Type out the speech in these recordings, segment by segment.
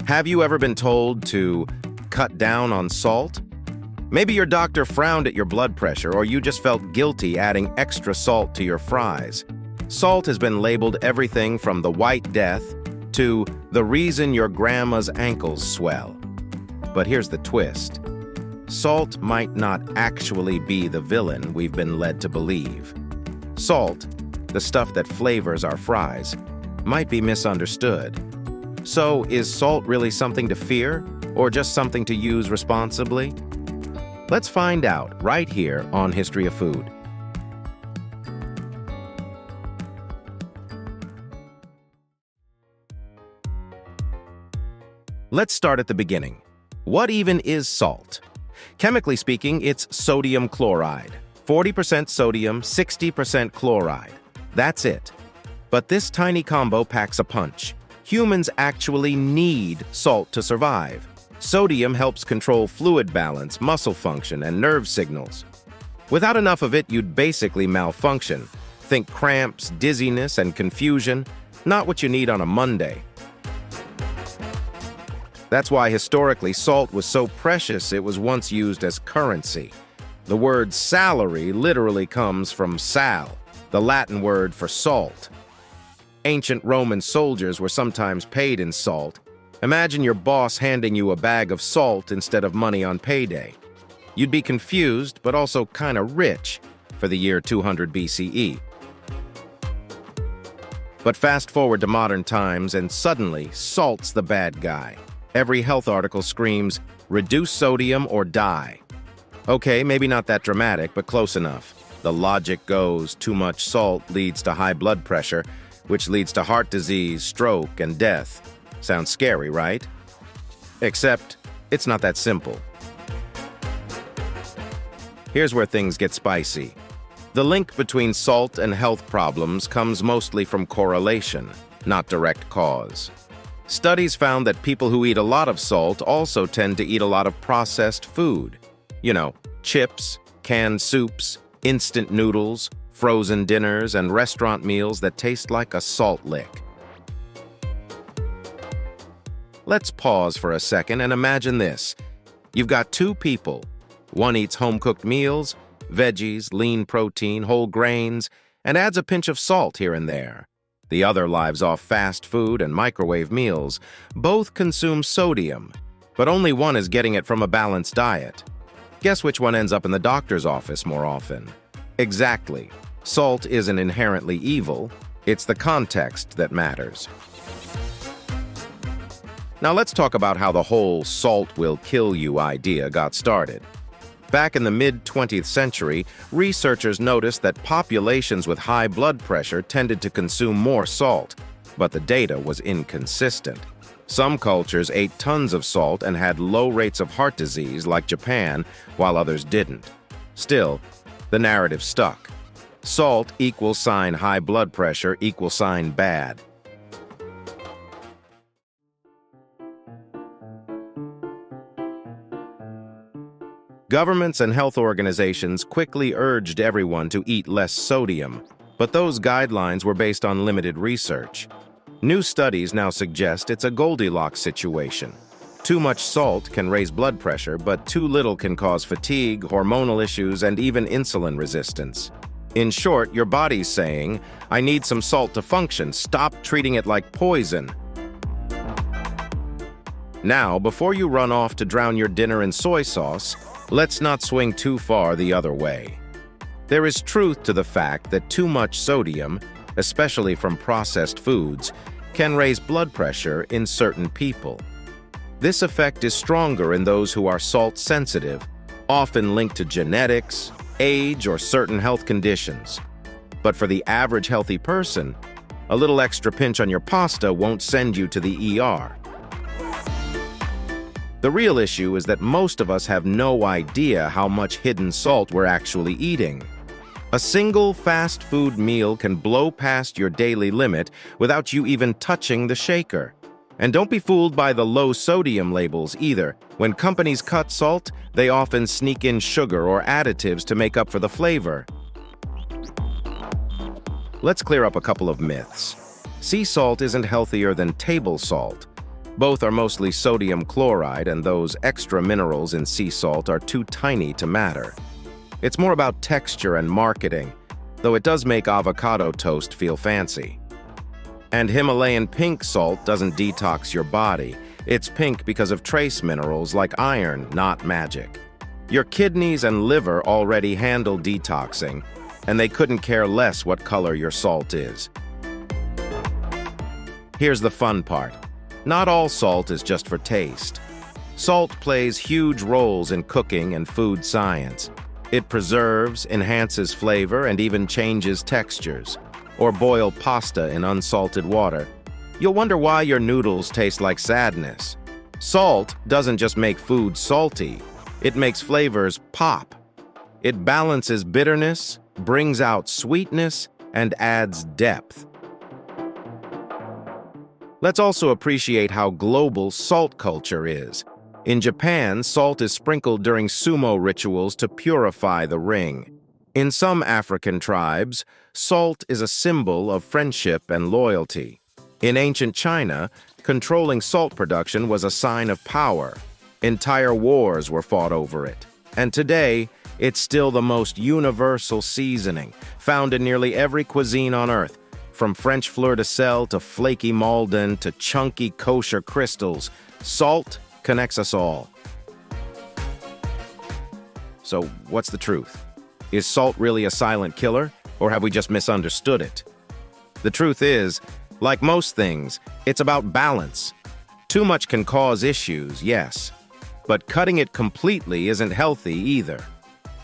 Have you ever been told to cut down on salt? Maybe your doctor frowned at your blood pressure, or you just felt guilty adding extra salt to your fries. Salt has been labeled everything from the White Death to the reason your grandma's ankles swell. But here's the twist. Salt might not actually be the villain we've been led to believe. Salt, the stuff that flavors our fries, might be misunderstood. So, is salt really something to fear, or just something to use responsibly? Let's find out right here on History of Food. Let's start at the beginning. What even is salt? Chemically speaking, it's sodium chloride. 40% sodium, 60% chloride. That's it. But this tiny combo packs a punch. Humans actually need salt to survive. Sodium helps control fluid balance, muscle function, and nerve signals. Without enough of it, you'd basically malfunction. Think cramps, dizziness, and confusion. Not what you need on a Monday. That's why historically salt was so precious it was once used as currency. The word salary literally comes from sal, the Latin word for salt. Ancient Roman soldiers were sometimes paid in salt. Imagine your boss handing you a bag of salt instead of money on payday. You'd be confused, but also kind of rich for the year 200 BCE. But fast forward to modern times, and suddenly, salt's the bad guy. Every health article screams, reduce sodium or die. Okay, maybe not that dramatic, but close enough. The logic goes, too much salt leads to high blood pressure, which leads to heart disease, stroke, and death. Sounds scary, right? Except, it's not that simple. Here's where things get spicy. The link between salt and health problems comes mostly from correlation, not direct cause. Studies found that people who eat a lot of salt also tend to eat a lot of processed food. You know, chips, canned soups, instant noodles, frozen dinners, and restaurant meals that taste like a salt lick. Let's pause for a second and imagine this. You've got two people. One eats home-cooked meals, veggies, lean protein, whole grains, and adds a pinch of salt here and there. The other lives off fast food and microwave meals. Both consume sodium, but only one is getting it from a balanced diet. Guess which one ends up in the doctor's office more often? Exactly. Salt isn't inherently evil. It's the context that matters. Now let's talk about how the whole salt will kill you idea got started. Back in the mid-20th century, researchers noticed that populations with high blood pressure tended to consume more salt, but the data was inconsistent. Some cultures ate tons of salt and had low rates of heart disease, like Japan, while others didn't. Still, the narrative stuck. Salt equals sign high blood pressure equals sign bad. Governments and health organizations quickly urged everyone to eat less sodium, but those guidelines were based on limited research. New studies now suggest it's a Goldilocks situation. Too much salt can raise blood pressure, but too little can cause fatigue, hormonal issues, and even insulin resistance. In short, your body's saying, I need some salt to function, stop treating it like poison. Now, before you run off to drown your dinner in soy sauce, let's not swing too far the other way. There is truth to the fact that too much sodium, especially from processed foods, can raise blood pressure in certain people. This effect is stronger in those who are salt-sensitive, often linked to genetics, age, or certain health conditions. But for the average healthy person, a little extra pinch on your pasta won't send you to the ER. The real issue is that most of us have no idea how much hidden salt we're actually eating. A single fast food meal can blow past your daily limit without you even touching the shaker. And don't be fooled by the low sodium labels either. When companies cut salt, they often sneak in sugar or additives to make up for the flavor. Let's clear up a couple of myths. Sea salt isn't healthier than table salt. Both are mostly sodium chloride, and those extra minerals in sea salt are too tiny to matter. It's more about texture and marketing, though it does make avocado toast feel fancy. And Himalayan pink salt doesn't detox your body. It's pink because of trace minerals like iron, not magic. Your kidneys and liver already handle detoxing, and they couldn't care less what color your salt is. Here's the fun part. Not all salt is just for taste. Salt plays huge roles in cooking and food science. It preserves, enhances flavor, and even changes textures. Or boil pasta in unsalted water. You'll wonder why your noodles taste like sadness. Salt doesn't just make food salty, it makes flavors pop. It balances bitterness, brings out sweetness, and adds depth. Let's also appreciate how global salt culture is. In Japan, salt is sprinkled during sumo rituals to purify the ring. In some African tribes, salt is a symbol of friendship and loyalty. In ancient China, controlling salt production was a sign of power. Entire wars were fought over it. And today, it's still the most universal seasoning, found in nearly every cuisine on Earth. From French fleur de sel to flaky Maldon to chunky kosher crystals, salt connects us all. So, what's the truth? Is salt really a silent killer, or have we just misunderstood it? The truth is, like most things, it's about balance. Too much can cause issues, yes, but cutting it completely isn't healthy either.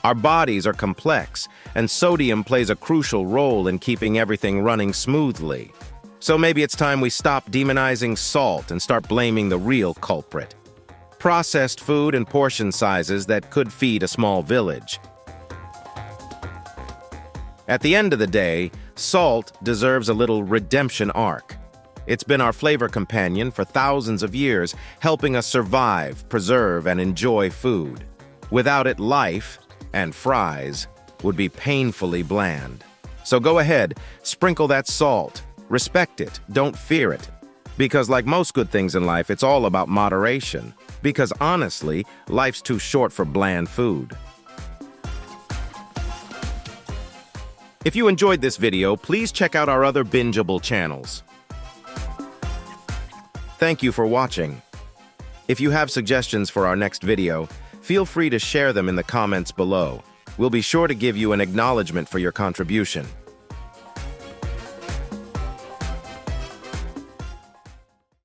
Our bodies are complex, and sodium plays a crucial role in keeping everything running smoothly. So maybe it's time we stop demonizing salt and start blaming the real culprit. Processed food and portion sizes that could feed a small village. At the end of the day, salt deserves a little redemption arc. It's been our flavor companion for thousands of years, helping us survive, preserve, and enjoy food. Without it, life, and fries, would be painfully bland. So go ahead, sprinkle that salt. Respect it, don't fear it. Because like most good things in life, it's all about moderation. Because honestly, life's too short for bland food. If you enjoyed this video, please check out our other bingeable channels. Thank you for watching. If you have suggestions for our next video, feel free to share them in the comments below. We'll be sure to give you an acknowledgement for your contribution.